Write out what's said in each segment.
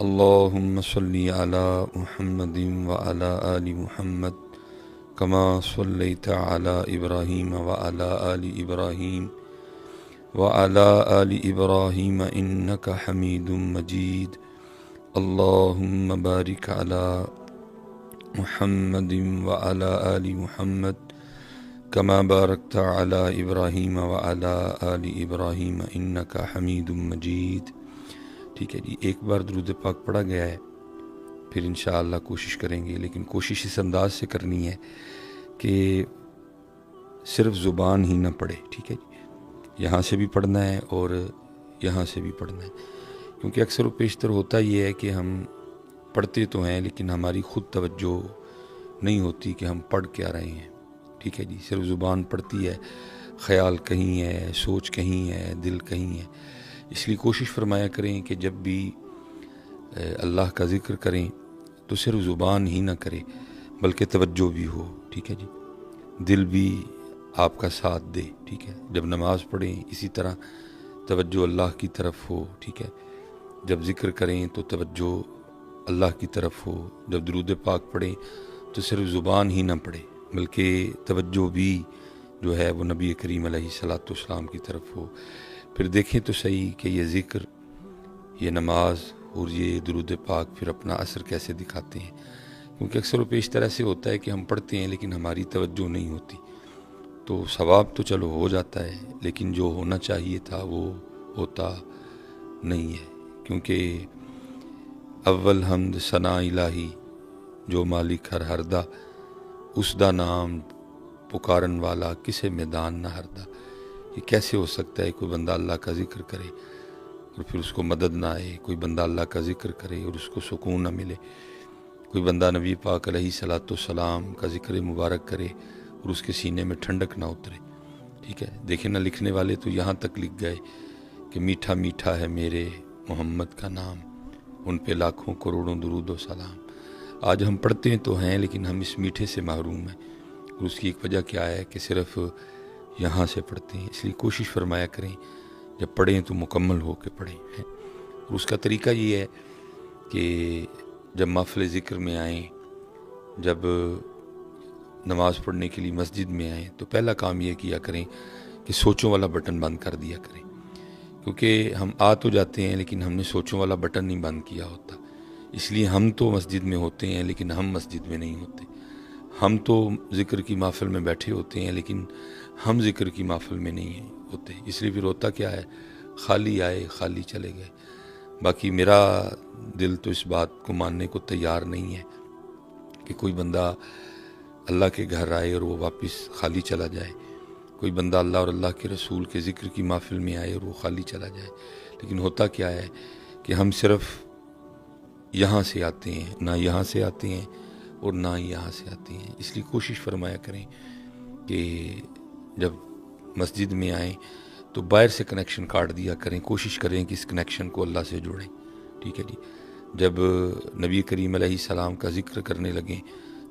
اللهم صل على محمد وعلى آل محمد كما صليت على إبراهيم وعلى آل إبراهيم وعلى آل إبراهيم إنك حميد مجيد. اللهم بارك على محمد وعلى آل محمد كما باركت على إبراهيم وعلى آل إبراهيم إنك حميد مجيد. ٹھیک ہے جی، ایک بار درود پاک پڑھا گیا ہے، پھر انشاءاللہ کوشش کریں گے، لیکن کوشش اس انداز سے کرنی ہے کہ صرف زبان ہی نہ پڑھے. ٹھیک ہے جی، یہاں سے بھی پڑھنا ہے اور یہاں سے بھی پڑھنا ہے، کیونکہ اکثر و بیشتر ہوتا یہ ہے کہ ہم پڑھتے تو ہیں لیکن ہماری خود توجہ نہیں ہوتی کہ ہم پڑھ کیا رہے ہیں. ٹھیک ہے جی، صرف زبان پڑھتی ہے، خیال کہیں ہے، سوچ کہیں ہے، دل کہیں ہے. اس لیے کوشش فرمایا کریں کہ جب بھی اللہ کا ذکر کریں تو صرف زبان ہی نہ کرے بلکہ توجہ بھی ہو. ٹھیک ہے جی، دل بھی آپ کا ساتھ دے. ٹھیک ہے، جب نماز پڑھیں اسی طرح توجہ اللہ کی طرف ہو. ٹھیک ہے، جب ذکر کریں تو توجہ اللہ کی طرف ہو. جب درود پاک پڑھیں تو صرف زبان ہی نہ پڑھے بلکہ توجہ بھی جو ہے وہ نبی کریم علیہ الصلاۃ والسلام کی طرف ہو. پھر دیکھیں تو صحیح کہ یہ ذکر، یہ نماز اور یہ درود پاک پھر اپنا اثر کیسے دکھاتے ہیں. کیونکہ اکثر و بیشتر ایسے ہوتا ہے کہ ہم پڑھتے ہیں لیکن ہماری توجہ نہیں ہوتی، تو ثواب تو چلو ہو جاتا ہے لیکن جو ہونا چاہیے تھا وہ ہوتا نہیں ہے. کیونکہ اول حمد ثنا الہی جو مالک ہر ہردا، اس دا نام پکارن والا کسے میدان نہ ہردا. یہ کیسے ہو سکتا ہے کوئی بندہ اللہ کا ذکر کرے اور پھر اس کو مدد نہ آئے، کوئی بندہ اللہ کا ذکر کرے اور اس کو سکون نہ ملے، کوئی بندہ نبی پاک علیہ الصلاۃ والسلام کا ذکر مبارک کرے اور اس کے سینے میں ٹھنڈک نہ اترے. ٹھیک ہے، دیکھیں نہ لکھنے والے تو یہاں تک لکھ گئے کہ میٹھا میٹھا ہے میرے محمد کا نام، ان پہ لاکھوں کروڑوں درود و سلام. آج ہم پڑھتے تو ہیں لیکن ہم اس میٹھے سے محروم ہیں، اور اس کی ایک وجہ کیا ہے کہ صرف یہاں سے پڑھتے ہیں. اس لیے کوشش فرمایا کریں جب پڑھیں تو مکمل ہو کے پڑھیں. اور اس کا طریقہ یہ ہے کہ جب محفل ذکر میں آئیں، جب نماز پڑھنے کے لیے مسجد میں آئیں تو پہلا کام یہ کیا کریں کہ سوچوں والا بٹن بند کر دیا کریں. کیونکہ ہم آ تو جاتے ہیں لیکن ہم نے سوچوں والا بٹن نہیں بند کیا ہوتا. اس لیے ہم تو مسجد میں ہوتے ہیں لیکن ہم مسجد میں نہیں ہوتے. ہم تو ذکر کی محفل میں بیٹھے ہوتے ہیں لیکن ہم ذکر کی محفل میں نہیں ہوتے. اس لیے پھر ہوتا کیا ہے، خالی آئے خالی چلے گئے. باقی میرا دل تو اس بات کو ماننے کو تیار نہیں ہے کہ کوئی بندہ اللہ کے گھر آئے اور وہ واپس خالی چلا جائے، کوئی بندہ اللہ اور اللہ کے رسول کے ذکر کی محفل میں آئے اور وہ خالی چلا جائے. لیکن ہوتا کیا ہے کہ ہم صرف یہاں سے آتے ہیں، نہ یہاں سے آتے ہیں اور نہ ہی یہاں سے آتے ہیں. اس لیے کوشش فرمایا کریں کہ جب مسجد میں آئیں تو باہر سے کنیکشن کاٹ دیا کریں. کوشش کریں کہ اس کنیکشن کو اللہ سے جوڑیں. ٹھیک ہے جی، جب نبی کریم علیہ السلام کا ذکر کرنے لگیں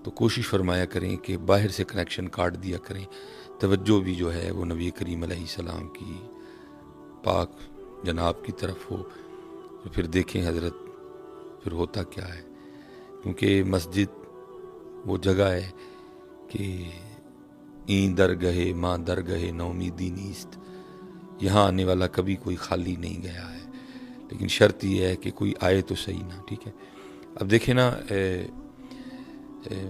تو کوشش فرمایا کریں کہ باہر سے کنیکشن کاٹ دیا کریں. توجہ بھی جو ہے وہ نبی کریم علیہ السلام کی پاک جناب کی طرف ہو. تو پھر دیکھیں حضرت پھر ہوتا کیا ہے. کیونکہ مسجد وہ جگہ ہے کہ این درگاہ ماں درگاہ نومیدی نیست، یہاں آنے والا کبھی کوئی خالی نہیں گیا ہے. لیکن شرط یہ ہے کہ کوئی آئے تو صحیح نا. ٹھیک ہے، اب دیکھیں نا،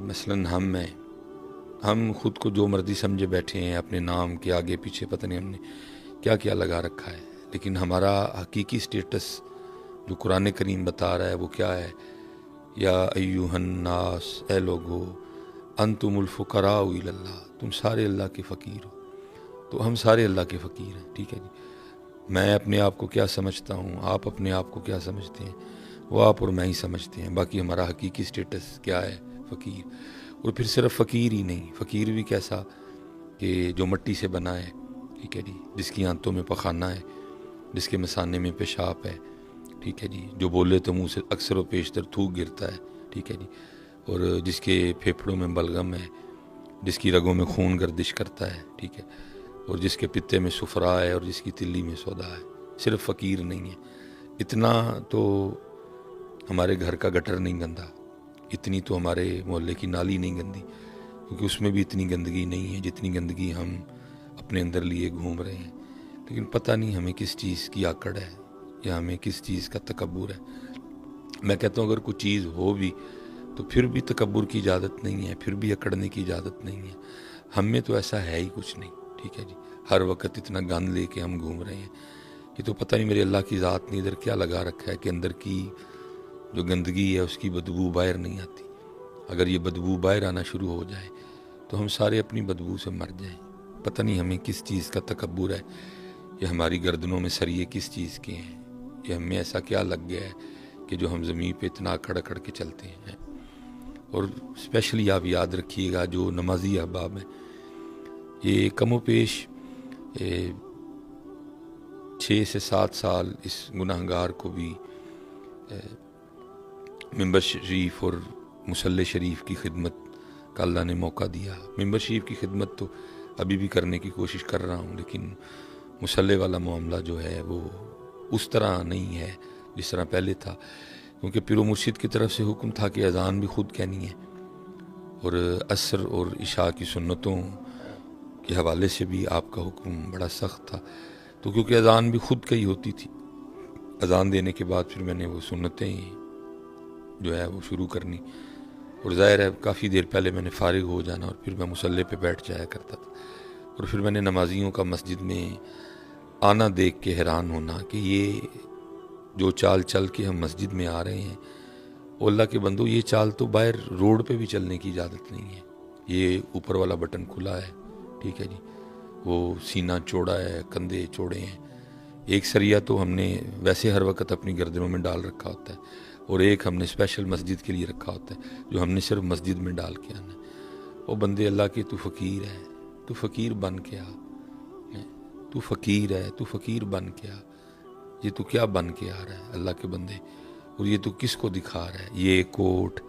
مثلاً ہم خود کو جو مرضی سمجھے بیٹھے ہیں، اپنے نام کے آگے پیچھے پتہ نہیں ہم نے کیا کیا لگا رکھا ہے. لیکن ہمارا حقیقی سٹیٹس جو قرآن کریم بتا رہا ہے وہ کیا ہے؟ یا ایہا الناس، اے لوگو، انتم الفقراء الی اللہ، تم سارے اللہ کے فقیر ہو. تو ہم سارے اللہ کے فقیر ہیں. ٹھیک ہے جی، میں اپنے آپ کو کیا سمجھتا ہوں، آپ اپنے آپ کو کیا سمجھتے ہیں، وہ آپ اور میں ہی سمجھتے ہیں. باقی ہمارا حقیقی سٹیٹس کیا ہے؟ فقیر. اور پھر صرف فقیر ہی نہیں، فقیر بھی کیسا کہ جو مٹی سے بنا ہے. ٹھیک ہے جی، جس کی آنتوں میں پخانہ ہے، جس کے مثانے میں پیشاب ہے. ٹھیک ہے جی، جو بولے تو منہ سے اکثر و بیشتر تھوک گرتا ہے. ٹھیک ہے جی، اور جس کے پھیپھڑوں میں بلغم ہے، جس کی رگوں میں خون گردش کرتا ہے. ٹھیک ہے، اور جس کے پتے میں سفرا ہے اور جس کی تلی میں سودا ہے. صرف فقیر نہیں ہے. اتنا تو ہمارے گھر کا گٹر نہیں گندا، اتنی تو ہمارے محلے کی نالی نہیں گندی، کیونکہ اس میں بھی اتنی گندگی نہیں ہے جتنی گندگی ہم اپنے اندر لیے گھوم رہے ہیں۔ لیکن پتہ نہیں ہمیں کس چیز کی آکڑ ہے یا ہمیں کس چیز کا تکبر ہے۔ میں کہتا ہوں اگر کوئی چیز ہو بھی تو پھر بھی تکبر کی اجازت نہیں ہے، پھر بھی اکڑنے کی اجازت نہیں ہے۔ ہم میں تو ایسا ہے ہی کچھ نہیں، ٹھیک ہے جی۔ ہر وقت اتنا گند لے کے ہم گھوم رہے ہیں، یہ تو پتہ نہیں میرے اللہ کی ذات نے ادھر کیا لگا رکھا ہے کہ اندر کی جو گندگی ہے اس کی بدبو باہر نہیں آتی۔ اگر یہ بدبو باہر آنا شروع ہو جائے تو ہم سارے اپنی بدبو سے مر جائیں۔ پتہ نہیں ہمیں کس چیز کا تکبر ہے، یہ ہماری گردنوں میں سریے کس چیز کے ہیں، یہ ہمیں ایسا کیا لگ گیا ہے کہ جو ہم زمین پہ اتنا اکڑ اکڑ کے چلتے ہیں۔ اور اسپیشلی آپ یاد رکھیے گا جو نمازی احباب ہیں، یہ کم و بیش 6 سے 7 سال اس گناہگار کو بھی ممبر شریف اور مصلی شریف کی خدمت کا اللہ نے موقع دیا۔ ممبر شریف کی خدمت تو ابھی بھی کرنے کی کوشش کر رہا ہوں، لیکن مصلی والا معاملہ جو ہے وہ اس طرح نہیں ہے جس طرح پہلے تھا، کیونکہ پیر و مرشد کی طرف سے حکم تھا کہ اذان بھی خود کہنی ہے، اور عصر اور عشاء کی سنتوں کے حوالے سے بھی آپ کا حکم بڑا سخت تھا۔ تو کیونکہ اذان بھی خود کہی ہوتی تھی، اذان دینے کے بعد پھر میں نے وہ سنتیں جو ہے وہ شروع کرنی، اور ظاہر ہے کافی دیر پہلے میں نے فارغ ہو جانا اور پھر میں مصلی پہ بیٹھ جایا کرتا تھا، اور پھر میں نے نمازیوں کا مسجد میں آنا دیکھ کے حیران ہونا کہ یہ جو چال چل کے ہم مسجد میں آ رہے ہیں، اللہ کے بندو یہ چال تو باہر روڈ پہ بھی چلنے کی اجازت نہیں ہے۔ یہ اوپر والا بٹن کھلا ہے، ٹھیک ہے جی، وہ سینہ چوڑا ہے، کندھے چوڑے ہیں۔ ایک سریا تو ہم نے ویسے ہر وقت اپنی گردنوں میں ڈال رکھا ہوتا ہے، اور ایک ہم نے اسپیشل مسجد کے لیے رکھا ہوتا ہے جو ہم نے صرف مسجد میں ڈال کے آنا ہے۔ وہ بندے اللہ کے، تو فقیر ہے، تو فقیر بن کے آ، تو فقیر ہے، تو فقیر بن کے آ۔ یہ تو کیا بن کے آ رہا ہے اللہ کے بندے، اور یہ تو کس کو دکھا رہا ہے؟ یہ کوٹ،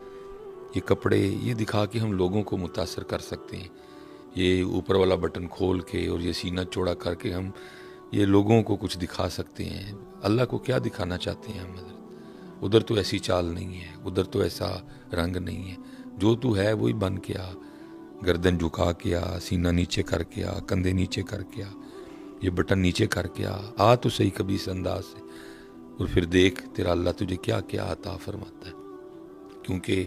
یہ کپڑے، یہ دکھا کے ہم لوگوں کو متاثر کر سکتے ہیں، یہ اوپر والا بٹن کھول کے اور یہ سینہ چوڑا کر کے ہم یہ لوگوں کو کچھ دکھا سکتے ہیں۔ اللہ کو کیا دکھانا چاہتے ہیں ہم؟ ادھر تو ایسی چال نہیں ہے، ادھر تو ایسا رنگ نہیں ہے، جو تو ہے وہی بن کے آ، گردن جھکا کے آ، سینہ نیچے کر کے آ، کندھے نیچے کر کے آ، یہ بٹن نیچے کر کے آ تو صحیح کبھی اس انداز سے، اور پھر دیکھ تیرا اللہ تجھے کیا کیا عطا فرماتا ہے۔ کیونکہ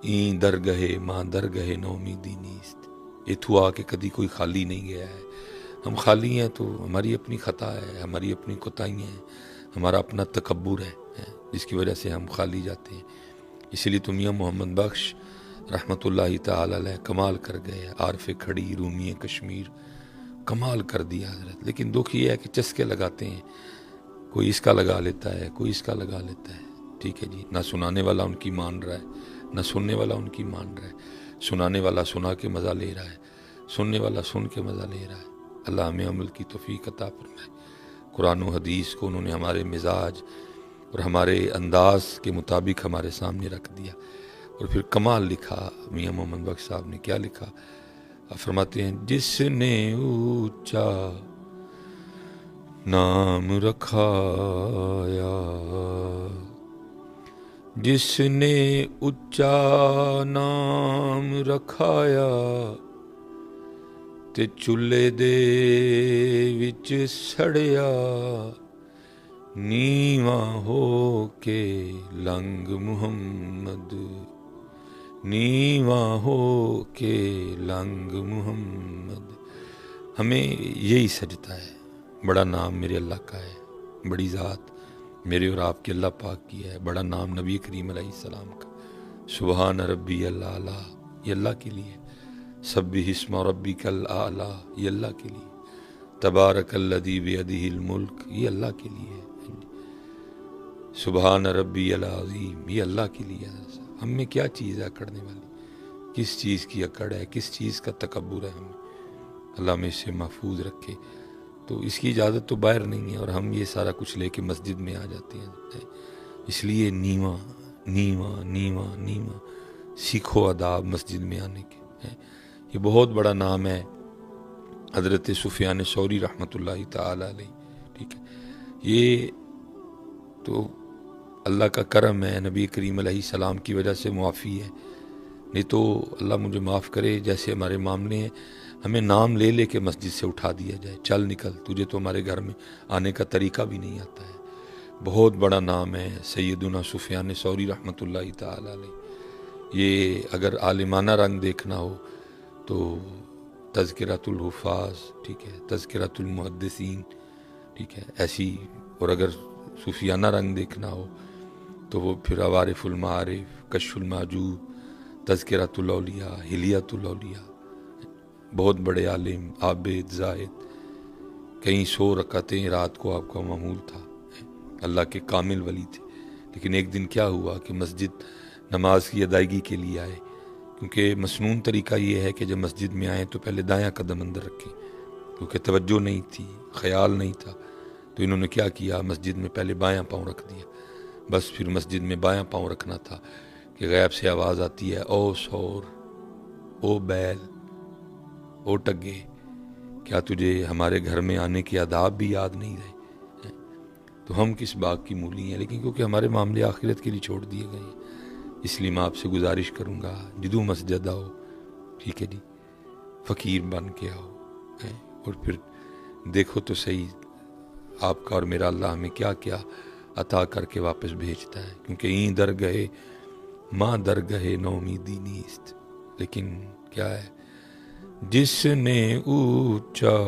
این درگہے ماں درگہے نومیدی نیست، اتھو آ کے کدی کوئی خالی نہیں گیا ہے۔ ہم خالی ہیں تو ہماری اپنی خطا ہے، ہماری اپنی کوتاہیاں ہیں، ہمارا اپنا تکبر ہے جس کی وجہ سے ہم خالی جاتے ہیں۔ اسی لیے تو میاں محمد بخش رحمۃ اللہ تعالی علیہ کمال کر گئے، عارف کھڑی رومی کشمیر، کمال کر دیا حضرت۔ لیکن دکھ یہ ہے کہ چسکے لگاتے ہیں، کوئی اس کا لگا لیتا ہے، کوئی اس کا لگا لیتا ہے، ٹھیک ہے جی۔ نہ سنانے والا ان کی مان رہا ہے، نہ سننے والا ان کی مان رہا ہے۔ سنانے والا سنا کے مزہ لے رہا ہے، سننے والا سن کے مزہ لے رہا ہے۔ اللہ ہمیں عمل کی توفیق عطا فرمائے۔ قرآن و حدیث کو انہوں نے ہمارے مزاج اور ہمارے انداز کے مطابق ہمارے سامنے رکھ دیا، اور پھر کمال لکھا۔ میاں محمد بخش صاحب نے کیا لکھا؟ فرماتے ہیں جس نے اونچا نام رکھایا، جس نے اونچا نام رکھایا، تے چولہے دے وچ سڑیا، نیواں ہو کے لنگ محمد، نیواں ہو کے لنگ محمد۔ ہمیں یہی سجتا ہے، بڑا نام میرے اللہ کا ہے، بڑی ذات میرے اور آپ کے اللہ پاک کی ہے، بڑا نام نبی کریم علیہ السلام کا، سبحان ربی الاعلیٰ یہ اللہ کے لیے، سبح اسم ربک الاعلیٰ یہ اللہ کے لیے، تبارک الذی بیدہ الملک یہ اللہ کے لیے، سبحان ربی العظیم یہ اللہ کے لیے۔ ہم میں کیا چیز ہے اکڑنے والی؟ کس چیز کی اکڑ ہے؟ کس چیز کا تکبر ہے ہمیں؟ اللہ ہمیں اس سے محفوظ رکھے۔ تو اس کی اجازت تو باہر نہیں ہے، اور ہم یہ سارا کچھ لے کے مسجد میں آ جاتے ہیں۔ اس لیے نیواں نیواں نیواں نیواں سیکھو آداب مسجد میں آنے کے۔ یہ بہت بڑا نام ہے حضرت سفیان ثوری رحمۃ اللہ تعالی علیہ، ٹھیک ہے۔ یہ تو اللہ کا کرم ہے، نبی کریم علیہ السلام کی وجہ سے معافی ہے، نہیں تو اللہ مجھے معاف کرے جیسے ہمارے معاملے ہیں، ہمیں نام لے لے کے مسجد سے اٹھا دیا جائے، چل نکل، تجھے تو ہمارے گھر میں آنے کا طریقہ بھی نہیں آتا ہے۔ بہت بڑا نام ہے سیدنا سفیان ثوری رحمۃ اللہ تعالی علیہ۔ یہ اگر عالمانہ رنگ دیکھنا ہو تو تذکرۃ الحفاظ، ٹھیک ہے، تذکرۃ المحدثین، ٹھیک ہے، ایسی، اور اگر صوفیانہ رنگ دیکھنا ہو تو وہ پھر عوارف المعارف، کشف المحجوب، تذکرۃ الاولیاء، حلیۃ الاولیاء۔ بہت بڑے عالم، عابد، زاہد، کئی 100 رکعتیں رات کو آپ کا معمول تھا، اللہ کے کامل ولی تھے۔ لیکن ایک دن کیا ہوا کہ مسجد نماز کی ادائیگی کے لیے آئے، کیونکہ مسنون طریقہ یہ ہے کہ جب مسجد میں آئیں تو پہلے دایاں قدم اندر رکھیں، کیونکہ توجہ نہیں تھی، خیال نہیں تھا، تو انہوں نے کیا کیا، مسجد میں پہلے بایاں پاؤں رکھ دیا۔ بس پھر مسجد میں بایاں پاؤں رکھنا تھا کہ غیب سے آواز آتی ہے، او سور، او بیل، او ٹگے، کیا تجھے ہمارے گھر میں آنے کے آداب بھی یاد نہیں رہے؟ تو ہم کس باغ کی مولی ہیں، لیکن کیونکہ ہمارے معاملے آخرت کے لیے چھوڑ دیے گئے ہیں، اس لیے میں آپ سے گزارش کروں گا، جدو مسجد آؤ، ٹھیک ہے جی، فقیر بن کے آؤ، اور پھر دیکھو تو صحیح آپ کا اور میرا اللہ ہمیں کیا کیا عطا کر کے واپس بھیجتا ہے، کیونکہ این در گئے ماں در گئے نومیدی نیست، لیکن کیا ہے، جس نے اونچا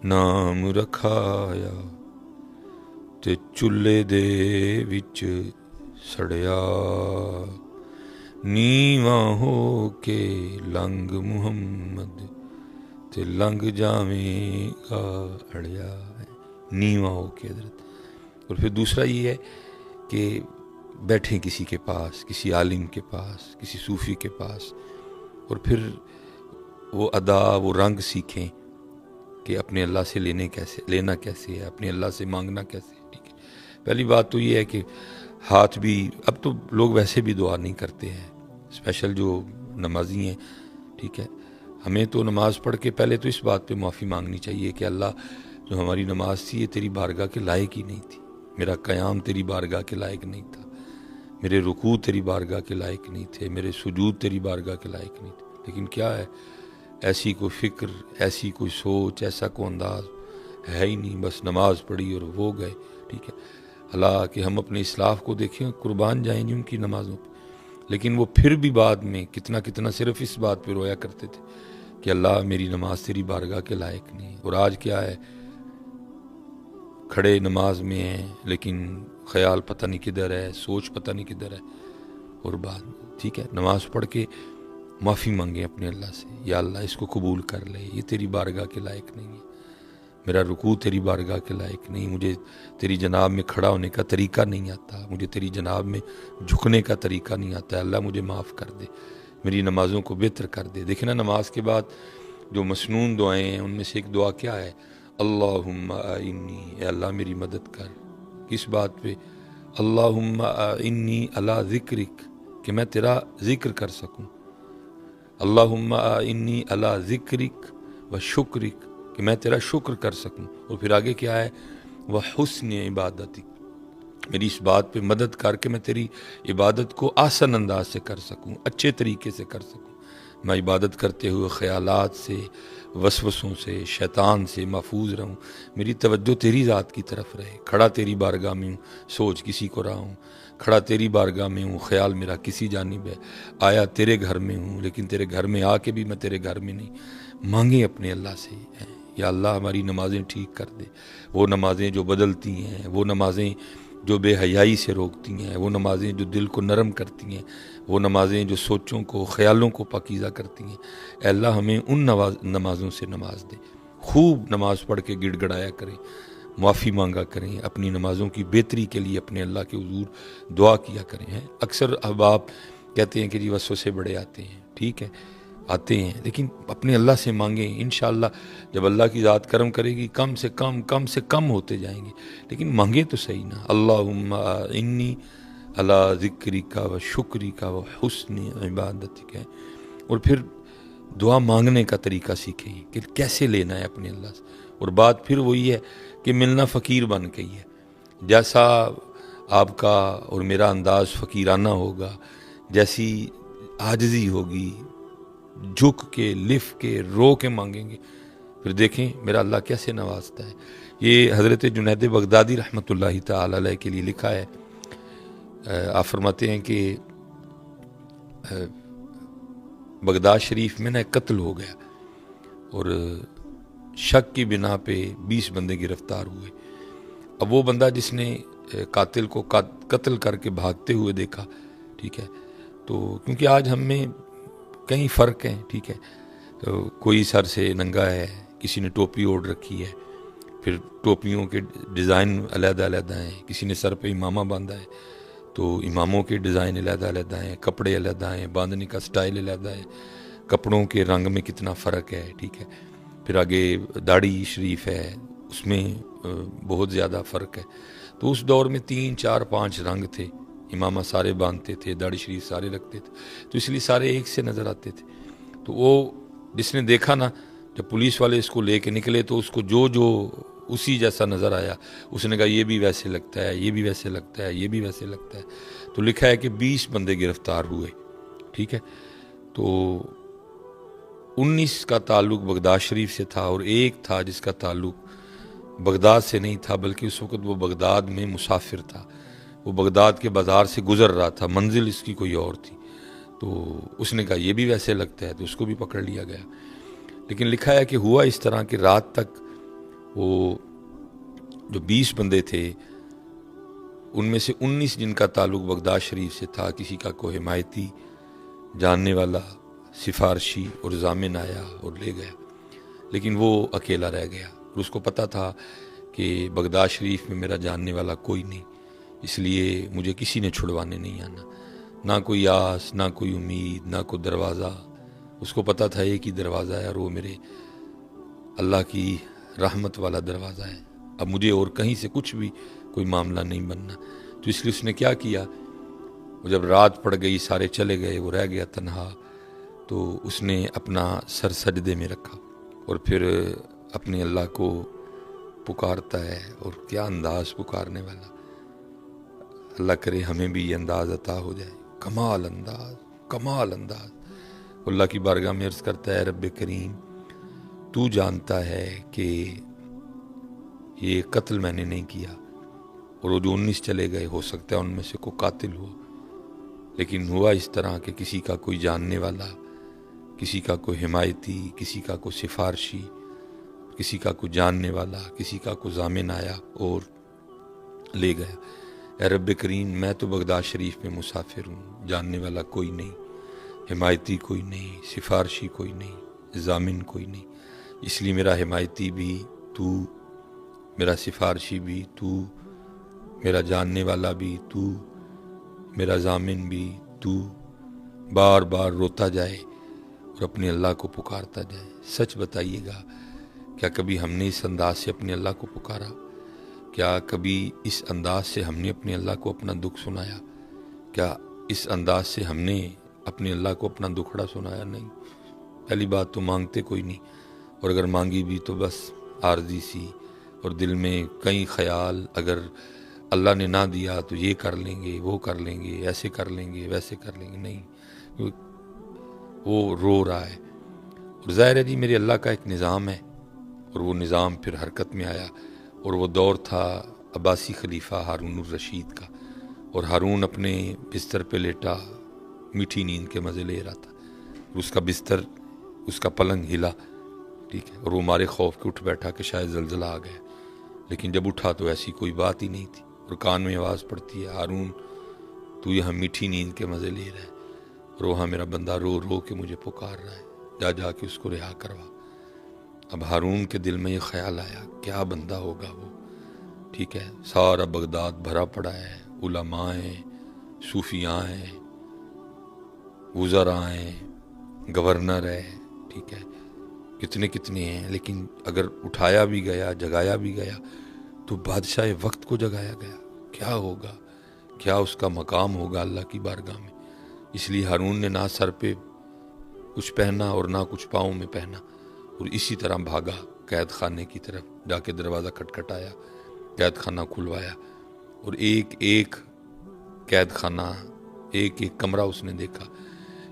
نام رکھایا تے چولہے دے وچ سڑیا، نیواں ہو کے لنگ محمد تے لنگ جاویں گا اڑیا، نیواں ہو کے حضرت۔ اور پھر دوسرا یہ ہے کہ بیٹھیں کسی کے پاس، کسی عالم کے پاس، کسی صوفی کے پاس، اور پھر وہ ادا، وہ رنگ سیکھیں کہ اپنے اللہ سے لینا کیسے ہے، اپنے اللہ سے مانگنا کیسے ہے، ٹھیک ہے۔ پہلی بات تو یہ ہے کہ ہاتھ بھی، اب تو لوگ ویسے بھی دعا نہیں کرتے ہیں، اسپیشل جو نمازی ہیں، ٹھیک ہے، ہمیں تو نماز پڑھ کے پہلے تو اس بات پہ معافی مانگنی چاہیے کہ اللہ، جو ہماری نماز تھی یہ تیری بارگاہ کے لائق ہی نہیں تھی، میرا قیام تیری بارگاہ کے لائق نہیں تھا، میرے رکوع تیری بارگاہ کے لائق نہیں تھے، میرے سجود تیری بارگاہ کے لائق نہیں تھے۔ لیکن کیا ہے، ایسی کوئی فکر، ایسی کوئی سوچ، ایسا کوئی انداز ہے ہی نہیں، بس نماز پڑھی اور وہ گئے، ٹھیک ہے۔ اللہ کہ ہم اپنے اسلاف کو دیکھیں، قربان جائیں جی ان کی نمازوں پہ، لیکن وہ پھر بھی بعد میں کتنا کتنا صرف اس بات پہ رویا کرتے تھے کہ اللہ میری نماز تیری بارگاہ کے لائق نہیں۔ اور آج کیا ہے، کھڑے نماز میں ہیں لیکن خیال پتہ نہیں کدھر ہے، سوچ پتہ نہیں کدھر ہے، اور بعد ٹھیک ہے نماز پڑھ کے معافی مانگیں اپنے اللہ سے، یا اللہ اس کو قبول کر لے، یہ تیری بارگاہ کے لائق نہیں ہے، میرا رکوع تیری بارگاہ کے لائق نہیں، مجھے تیری جناب میں کھڑا ہونے کا طریقہ نہیں آتا، مجھے تیری جناب میں جھکنے کا طریقہ نہیں آتا، اللہ مجھے معاف کر دے، میری نمازوں کو بہتر کر دے۔ دیکھیں نا، نماز کے بعد جو مسنون دعائیں ہیں ان میں سے ایک دعا کیا ہے، اللہم اعنی، اے اللہ میری مدد کر، کس بات پہ، اللہم اعنی علی ذکرک، کہ میں تیرا ذکر کر سکوں، اللہم اعنی علی ذکرک و شکرک، کہ میں تیرا شکر کر سکوں، اور پھر آگے کیا ہے، وہ حسن عبادتک، میری اس بات پہ مدد کر کے میں تیری عبادت کو آسان انداز سے کر سکوں، اچھے طریقے سے کر سکوں، میں عبادت کرتے ہوئے خیالات سے، وسوسوں سے، شیطان سے محفوظ رہوں، میری توجہ تیری ذات کی طرف رہے، کھڑا تیری بارگاہ میں ہوں، سوچ کسی کو رہا ہوں، کھڑا تیری بارگاہ میں ہوں، خیال میرا کسی جانب ہے، آیا تیرے گھر میں ہوں لیکن تیرے گھر میں آ کے بھی میں تیرے گھر میں نہیں۔ مانگیں اپنے اللہ سے، یا اللہ ہماری نمازیں ٹھیک کر دے، وہ نمازیں جو بدلتی ہیں، وہ نمازیں جو بے حیائی سے روکتی ہیں، وہ نمازیں جو دل کو نرم کرتی ہیں، وہ نمازیں جو سوچوں کو، خیالوں کو پاکیزہ کرتی ہیں، اے اللہ ہمیں ان نمازوں سے نماز دے۔ خوب نماز پڑھ کے گڑ گڑایا کریں، معافی مانگا کریں، اپنی نمازوں کی بہتری کے لیے اپنے اللہ کے حضور دعا کیا کریں۔ اکثر احباب کہتے ہیں کہ جی وسوسے بڑے آتے ہیں، ٹھیک ہے آتے ہیں، لیکن اپنے اللہ سے مانگیں، انشاءاللہ جب اللہ کی ذات کرم کرے گی کم سے کم ہوتے جائیں گے، لیکن مانگیں تو صحیح نا، اللہم انی علی ذکرک و شکرک و حسن عبادتک، اور پھر دعا مانگنے کا طریقہ سیکھیں کہ کیسے لینا ہے اپنے اللہ سے، اور بات پھر وہی ہے کہ ملنا فقیر بن کے ہی ہے، جیسا آپ کا اور میرا انداز فقیرانہ ہوگا، جیسی عاجزی ہوگی، جھک کے، لف کے، رو کے مانگیں گے، پھر دیکھیں میرا اللہ کیسے نوازتا ہے۔ یہ حضرت جنید بغدادی رحمۃ اللہ تعالی علیہ کے لیے لکھا ہے۔ آپ فرماتے ہیں کہ بغداد شریف میں نا ایک قتل ہو گیا اور شک کی بنا پہ 20 بندے گرفتار ہوئے۔ اب وہ بندہ جس نے قاتل کو قتل کر کے بھاگتے ہوئے دیکھا، ٹھیک ہے، تو کیونکہ آج ہم میں کئی فرق ہیں، ٹھیک ہے، کوئی سر سے ننگا ہے، کسی نے ٹوپی اوڑھ رکھی ہے، پھر ٹوپیوں کے ڈیزائن علیحدہ علیحدہ ہیں، کسی نے سر پہ امامہ باندھا ہے تو اماموں کے ڈیزائن علیحدہ علیحدہ ہیں، کپڑے علیحدہ ہیں، باندھنے کا سٹائل علیحدہ ہے، کپڑوں کے رنگ میں کتنا فرق ہے، ٹھیک ہے، پھر آگے داڑھی شریف ہے، اس میں بہت زیادہ فرق ہے۔ تو اس دور میں 3 4 5 رنگ تھے، امامہ سارے باندھتے تھے، داڑھی شریف سارے رکھتے تھے، تو اس لیے سارے ایک سے نظر آتے تھے۔ تو وہ جس نے دیکھا نا، جب پولیس والے اس کو لے کے نکلے تو اس کو جو اسی جیسا نظر آیا، اس نے کہا یہ بھی ویسے لگتا ہے، یہ بھی ویسے لگتا ہے، یہ بھی ویسے لگتا ہے۔ تو لکھا ہے کہ 20 بندے گرفتار ہوئے، ٹھیک ہے۔ تو 19 کا تعلق بغداد شریف سے تھا اور ایک تھا جس کا تعلق بغداد سے نہیں تھا، بلکہ اس وقت وہ بغداد میں مسافر تھا، وہ بغداد کے بازار سے گزر رہا تھا، منزل اس کی کوئی اور تھی۔ تو اس نے کہا یہ بھی ویسے لگتا ہے، تو اس کو بھی پکڑ لیا گیا۔ لیکن لکھا ہے کہ ہوا اس طرح کہ رات تک وہ جو 20 بندے تھے ان میں سے 19 جن کا تعلق بغداد شریف سے تھا، کسی کا کوئی حمایتی، جاننے والا، سفارشی اور ضامن آیا اور لے گیا، لیکن وہ اکیلا رہ گیا اور اس کو پتہ تھا کہ بغداد شریف میں میرا جاننے والا کوئی نہیں، اس لیے مجھے کسی نے چھڑوانے نہیں آنا، نہ کوئی آس، نہ کوئی امید، نہ کوئی دروازہ۔ اس کو پتہ تھا ایک ہی دروازہ ہے اور وہ میرے اللہ کی رحمت والا دروازہ ہے، اب مجھے اور کہیں سے کچھ بھی کوئی معاملہ نہیں بننا۔ تو اس لیے اس نے کیا کیا، وہ جب رات پڑ گئی، سارے چلے گئے، وہ رہ گیا تنہا، تو اس نے اپنا سر سجدے میں رکھا اور پھر اپنے اللہ کو پکارتا ہے، اور کیا انداز پکارنے والا۔ اللہ کرے ہمیں بھی یہ انداز عطا ہو جائے، کمال انداز، کمال انداز۔ اللہ کی بارگاہ میں عرض کرتا ہے، رب کریم تو جانتا ہے کہ یہ قتل میں نے نہیں کیا، اور وہ جو 19 چلے گئے ہو سکتا ہے ان میں سے کوئی قاتل ہو، لیکن ہوا اس طرح کہ کسی کا کوئی جاننے والا، کسی کا کوئی حمایتی، کسی کا کوئی سفارشی، کسی کا کوئی جاننے والا، کسی کا کوئی ضامن آیا اور لے گیا۔ اے رب کریم میں تو بغداد شریف میں مسافر ہوں، جاننے والا کوئی نہیں، حمایتی کوئی نہیں، سفارشی کوئی نہیں، ضامن کوئی نہیں، اس لیے میرا حمایتی بھی تو، میرا سفارشی بھی تو، میرا جاننے والا بھی تو، میرا ضامن بھی تو۔ بار بار روتا جائے اور اپنے اللہ کو پکارتا جائے۔ سچ بتائیے گا، کیا کبھی ہم نے اس انداز سے اپنے اللہ کو پکارا؟ کیا کبھی اس انداز سے ہم نے اپنے اللہ کو اپنا دکھ سنایا؟ کیا اس انداز سے ہم نے اپنے اللہ کو اپنا دکھڑا سنایا؟ نہیں۔ پہلی بات تو مانگتے کوئی نہیں، اور اگر مانگی بھی تو بس عارضی سی، اور دل میں کئی خیال، اگر اللہ نے نہ دیا تو یہ کر لیں گے، وہ کر لیں گے، ایسے کر لیں گے، ویسے کر لیں گے، نہیں، وہ رو رہا ہے۔ اور ظاہر ہے جی میرے اللہ کا ایک نظام ہے، اور وہ نظام پھر حرکت میں آیا، اور وہ دور تھا عباسی خلیفہ ہارون الرشید کا، اور ہارون اپنے بستر پہ لیٹا میٹھی نیند کے مزے لے رہا تھا، اس کا بستر، اس کا پلنگ ہلا، ٹھیک ہے، اور وہ مارے خوف کے اٹھ بیٹھا کہ شاید زلزلہ آ گیا، لیکن جب اٹھا تو ایسی کوئی بات ہی نہیں تھی، اور کان میں آواز پڑتی ہے، ہارون تو یہاں میٹھی نیند کے مزے لے رہا ہے، اور وہاں میرا بندہ رو رو کے مجھے پکار رہا ہے، جا جا کے اس کو رہا کروا۔ اب ہارون کے دل میں یہ خیال آیا، کیا بندہ ہوگا وہ، ٹھیک ہے، سارا بغداد بھرا پڑا ہے، علماء ہیں، صوفیاء ہیں، وزراء ہیں، گورنر ہے، ٹھیک ہے، کتنے کتنے ہیں، لیکن اگر اٹھایا بھی گیا، جگایا بھی گیا تو بادشاہ وقت کو جگایا گیا، کیا ہوگا، کیا اس کا مقام ہوگا اللہ کی بارگاہ میں۔ اس لیے ہارون نے نہ سر پہ کچھ پہنا اور نہ کچھ پاؤں میں پہنا، اور اسی طرح بھاگا قید خانے کی طرف، جا کے دروازہ کھٹکھٹایا، قید خانہ کھلوایا، اور ایک ایک قید خانہ، ایک ایک کمرہ اس نے دیکھا،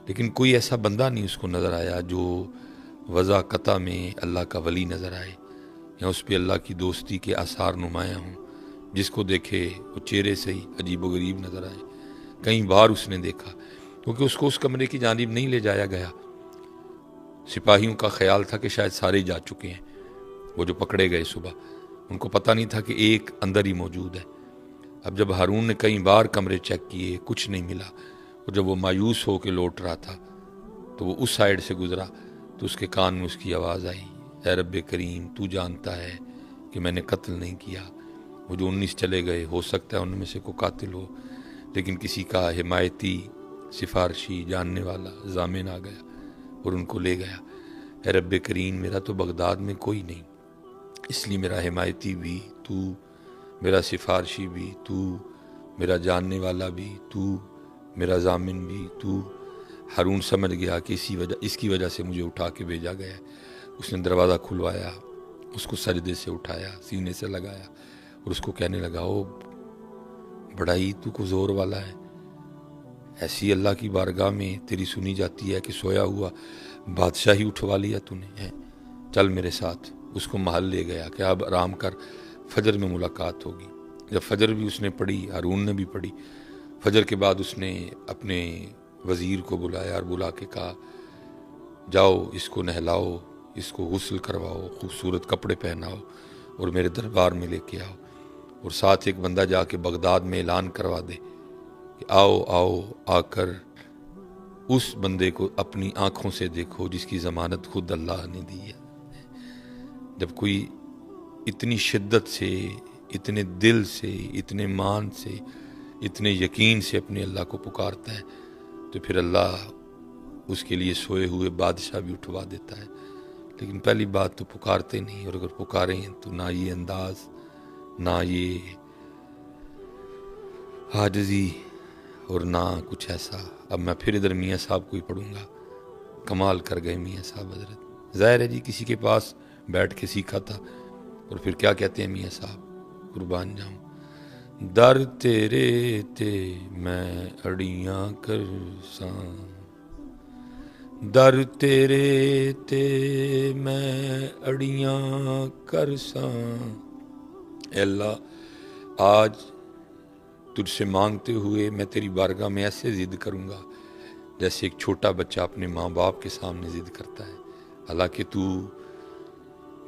لیکن کوئی ایسا بندہ نہیں اس کو نظر آیا جو وضع قطع میں اللہ کا ولی نظر آئے یا اس پہ اللہ کی دوستی کے آثار نمایاں ہوں، جس کو دیکھے وہ چہرے سے ہی عجیب و غریب نظر آئے۔ کئی بار اس نے دیکھا، کیونکہ اس کو اس کمرے کی جانب نہیں لے جایا گیا۔ سپاہیوں کا خیال تھا کہ شاید سارے جا چکے ہیں، وہ جو پکڑے گئے صبح، ان کو پتہ نہیں تھا کہ ایک اندر ہی موجود ہے۔ اب جب ہارون نے کئی بار کمرے چیک کیے، کچھ نہیں ملا، اور جب وہ مایوس ہو کے لوٹ رہا تھا تو وہ اس سائیڈ سے گزرا تو اس کے کان میں اس کی آواز آئی، اے رب کریم، تو جانتا ہے کہ میں نے قتل نہیں کیا۔ وہ جو 19 چلے گئے، ہو سکتا ہے ان میں سے کوئی قاتل ہو، لیکن کسی کا حمایتی، سفارشی، جاننے والا ضامن آ گیا اور ان کو لے گیا۔ اے رب کریم، میرا تو بغداد میں کوئی نہیں، اس لیے میرا حمایتی بھی تو، میرا سفارشی بھی تو، میرا جاننے والا بھی تو، میرا ضامن بھی تو۔ ہارون سمجھ گیا کہ اس کی وجہ سے مجھے اٹھا کے بھیجا گیا ہے۔ اس نے دروازہ کھلوایا، اس کو سجدے سے اٹھایا، سینے سے لگایا اور اس کو کہنے لگا، او بڑا ہی تو کو زور والا ہے، ایسی اللہ کی بارگاہ میں تیری سنی جاتی ہے کہ سویا ہوا بادشاہی اٹھوا لیا تو نے ہے، چل میرے ساتھ۔ اس کو محل لے گیا کہ اب آرام کر، فجر میں ملاقات ہوگی۔ جب فجر بھی اس نے پڑھی، ہارون نے بھی پڑھی، فجر کے بعد اس نے اپنے وزیر کو بلایا اور بلا کے کہا، جاؤ اس کو نہلاؤ، اس کو غسل کرواؤ، خوبصورت کپڑے پہناؤ اور میرے دربار میں لے کے آؤ، اور ساتھ ایک بندہ جا کے بغداد میں اعلان کروا دے کہ آؤ آؤ، آ کر اس بندے کو اپنی آنکھوں سے دیکھو جس کی ضمانت خود اللہ نے دی ہے۔ جب کوئی اتنی شدت سے، اتنے دل سے، اتنے مان سے، اتنے یقین سے اپنے اللہ کو پکارتا ہے تو پھر اللہ اس کے لیے سوئے ہوئے بادشاہ بھی اٹھوا دیتا ہے۔ لیکن پہلی بات تو پکارتے نہیں، اور اگر پکاریں تو نہ یہ انداز، نہ یہ عاجزی، اور نہ کچھ ایسا۔ اب میں پھر ادھر میاں صاحب کو ہی پڑھوں گا، کمال کر گئے میاں صاحب حضرت۔ ظاہر ہے جی کسی کے پاس بیٹھ کے سیکھا تھا، اور پھر کیا کہتے ہیں میاں صاحب، قربان جاؤں، در تیرے تے میں اڑیاں کرساں، در تیرے تے میں اڑیاں کرساں۔ اے اللہ، آج تجھ سے مانگتے ہوئے میں تیری بارگاہ میں ایسے ضد کروں گا جیسے ایک چھوٹا بچہ اپنے ماں باپ کے سامنے ضد کرتا ہے، حالانکہ تو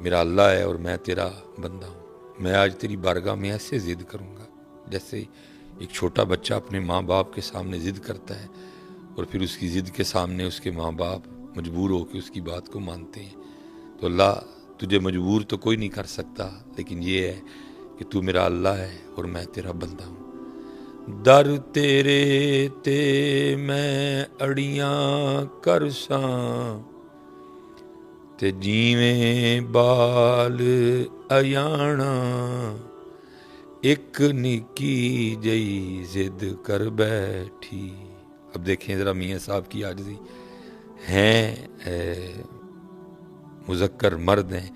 میرا اللہ ہے اور میں تیرا بندہ ہوں۔ میں آج تیری بارگاہ میں ایسے ضد کروں گا جیسے ایک چھوٹا بچہ اپنے ماں باپ کے سامنے ضد کرتا ہے، اور پھر اس کی ضد کے سامنے اس کے ماں باپ مجبور ہو کے اس کی بات کو مانتے ہیں۔ تو اللہ، تجھے مجبور تو کوئی نہیں کر سکتا، لیکن یہ ہے کہ تو میرا اللہ ہے اور میں تیرا بندہ ہوں۔ در تیرے تے میں اڑیاں کرساں، تے جیویں بال ایانا، ایک نکی جئی ضد کر بیٹھی۔ اب دیکھیں ذرا میاں صاحب کی عاجزی، ہیں مذکر مرد ہیں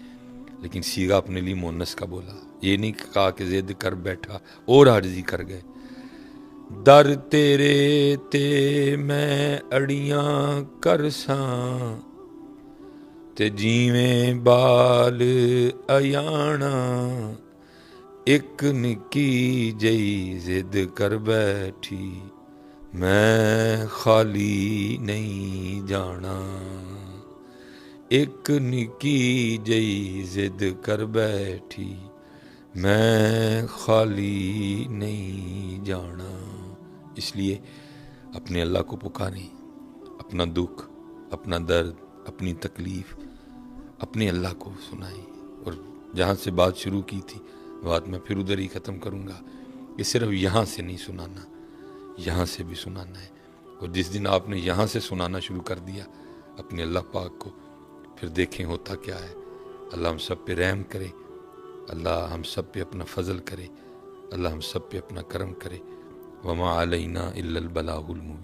لیکن سیغہ اپنے لیے مونس کا بولا، یہ نہیں کہا کہ ضد کر بیٹھا اور عاجزی کر گئے۔ در تیرے تے میں اڑیاں کرساں، تے جیویں بال ایانا، ایک نکی جئی ضد کر بیٹھی، میں خالی نہیں جانا، ایک نکی جئی ضد کر بیٹھی، میں خالی نہیں جانا۔ اس لیے اپنے اللہ کو پکاریں، اپنا دکھ، اپنا درد، اپنی تکلیف اپنے اللہ کو سنائیں۔ اور جہاں سے بات شروع کی تھی، بات میں پھر ادھر ہی ختم کروں گا کہ صرف یہاں سے نہیں سنانا، یہاں سے بھی سنانا ہے۔ اور جس دن آپ نے یہاں سے سنانا شروع کر دیا اپنے اللہ پاک کو، پھر دیکھیں ہوتا کیا ہے۔ اللہ ہم سب پہ رحم کرے، اللہ ہم سب پہ اپنا فضل کرے، اللہ ہم سب پہ اپنا کرم کرے۔ وما علینا الا البلاغ المبین۔